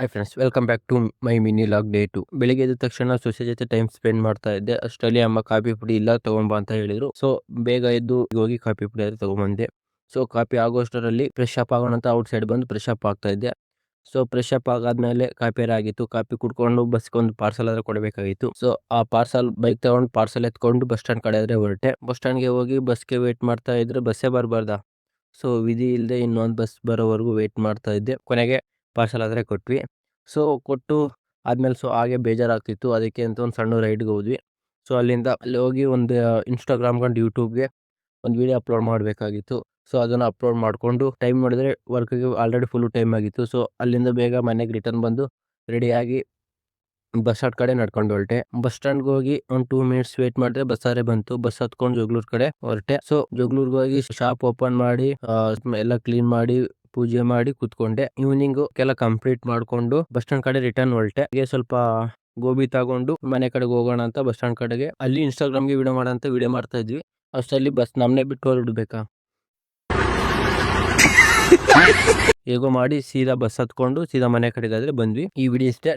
Hi friends, welcome back to my mini vlog day 2. ಬೆಳಿಗ್ಗೆ ಎದ್ದ ತಕ್ಷಣ ಸೊಸೆ ಜೊತೆ ಟೈಮ್ ಸ್ಪೆಂಡ್ ಮಾಡ್ತಾ ಇದ್ದೆ. ಅಷ್ಟರಲ್ಲಿ ಅಮ್ಮ ಕಾಫಿ ಪುಡಿ ಇಲ್ಲ ತಗೊಂಬ ಅಂತ ಹೇಳಿದ್ರು. ಸೊ ಬೇಗ ಎದ್ದು ಹೋಗಿ ಕಾಫಿ ಪುಡಿ ಆದ್ರೆ ತಗೊಂಬಂದೆ. ಸೊ ಕಾಫಿ ಆಗೋಷ್ಟರಲ್ಲಿ ಫ್ರೆಶ್ ಅಪ್ ಆಗೋಣ ಅಂತ ಔಟ್ ಸೈಡ್ ಬಂದು ಫ್ರೆಶ್ ಅಪ್ ಆಗ್ತಾ ಇದ್ದೆ. ಸೊ ಫ್ರೆಶ್ ಅಪ್ ಆಗಾದ್ಮೇಲೆ ಕಾಫಿ ಆಗಿತ್ತು. ಕಾಫಿ ಕುಡ್ಕೊಂಡು ಬಸ್ಗೊಂದು ಪಾರ್ಸಲ್ ಆದ್ರೆ ಕೊಡಬೇಕಾಗಿತ್ತು. ಸೊ ಆ ಪಾರ್ಸಲ್ ಬೈಕ್ ತಗೊಂಡು ಪಾರ್ಸಲ್ ಎತ್ಕೊಂಡು ಬಸ್ ಸ್ಟ್ಯಾಂಡ್ ಕಡೆ ಆದ್ರೆ ಹೊರಟೆ. ಬಸ್ ಸ್ಟ್ಯಾಂಡ್ಗೆ ಹೋಗಿ ಬಸ್ಗೆ ವೇಟ್ ಮಾಡ್ತಾ ಇದ್ರೆ ಬಸ್ಸೇ ಬರಬಾರ್ದ. ಸೊ ವಿಧಿ ಇಲ್ಲದೆ ಇನ್ನೊಂದು ಬಸ್ ಬರೋವರೆಗೂ ವೇಟ್ ಮಾಡ್ತಾ ಇದ್ದೆ. ಕೊನೆಗೆ ಪಾರ್ಸಲ್ ಆದರೆ ಕೊಟ್ವಿ. ಸೊ ಕೊಟ್ಟು ಆದ್ಮೇಲೆ ಸೊ ಹಾಗೆ ಬೇಜಾರಾಗ್ತಿತ್ತು. ಅದಕ್ಕೆ ಅಂತ ಒಂದು ಸಣ್ಣ ರೈಡ್ಗೆ ಹೋದ್ವಿ. ಸೊ ಅಲ್ಲಿ ಹೋಗಿ ಒಂದು ಇನ್ಸ್ಟಾಗ್ರಾಮ್ ಕಂಡು ಯೂಟ್ಯೂಬ್ಗೆ ಒಂದು ವಿಡಿಯೋ ಅಪ್ಲೋಡ್ ಮಾಡಬೇಕಾಗಿತ್ತು. ಸೊ ಅದನ್ನು ಅಪ್ಲೋಡ್ ಮಾಡಿಕೊಂಡು ಟೈಮ್ ನೋಡಿದ್ರೆ ವರ್ಕ್ಗೆ ಆಲ್ರೆಡಿ ಫುಲ್ ಟೈಮ್ ಆಗಿತ್ತು. ಸೊ ಅಲ್ಲಿಂದ ಬೇಗ ಮನೆಗೆ ರಿಟರ್ನ್ ಬಂದು ರೆಡಿಯಾಗಿ ಬಸ್ ಸ್ಟಾಂಡ್ ಕಡೆ ನಡ್ಕೊಂಡು ಹೊರಟೆ. ಬಸ್ ಸ್ಟ್ಯಾಂಡ್ಗೆ ಹೋಗಿ ಒಂದು 2 ಮಿನಿಟ್ಸ್ ವೇಟ್ ಮಾಡಿದ್ರೆ ಬಸ್ಸಾರೆ ಬಂತು. ಬಸ್ ಹತ್ಕೊಂಡು ಜೋಗ್ಳೂರ್ ಕಡೆ ಹೊರಟೆ. ಸೊ ಜೋಗ್ಳೂರ್ಗೆ ಹೋಗಿ ಶಾಪ್ ಓಪನ್ ಮಾಡಿ ಎಲ್ಲ ಕ್ಲೀನ್ ಮಾಡಿ ಪೂಜೆ ಮಾಡಿ ಕೂತ್ಕೊಂಡೆ. ಈವ್ನಿಂಗ್ ಎಲ್ಲ ಕಂಪ್ಲೀಟ್ ಮಾಡ್ಕೊಂಡು ಬಸ್ ಸ್ಟ್ಯಾಂಡ್ ಕಡೆ ರಿಟರ್ನ್ ಹೊರಟೆ. ಸ್ವಲ್ಪ ಗೋಬಿ ತಗೊಂಡು ಮನೆ ಕಡೆಗೆ ಹೋಗೋಣ ಅಂತ ಬಸ್ ಸ್ಟ್ಯಾಂಡ್ ಕಡೆಗೆ ಅಲ್ಲಿ ಇನ್ಸ್ಟಾಗ್ರಾಮ್ಗೆ ವಿಡಿಯೋ ಮಾಡಂತ ವಿಡಿಯೋ ಮಾಡ್ತಾ ಇದ್ವಿ. ಅಷ್ಟರಲ್ಲಿ ಬಸ್ ನಮ್ಮನೆ ಬಿಟ್ಟು ಹೊರಡ್ಬೇಕಾ ಹೇಗೋ ಮಾಡಿ ಸೀದಾ ಬಸ್ ಹತ್ಕೊಂಡು ಸೀದಾ ಮನೆ ಕಡೆಗಾದ್ರೆ ಬಂದ್ವಿ. ಈ ವಿಡಿಯೋ ಇಷ್ಟೇ.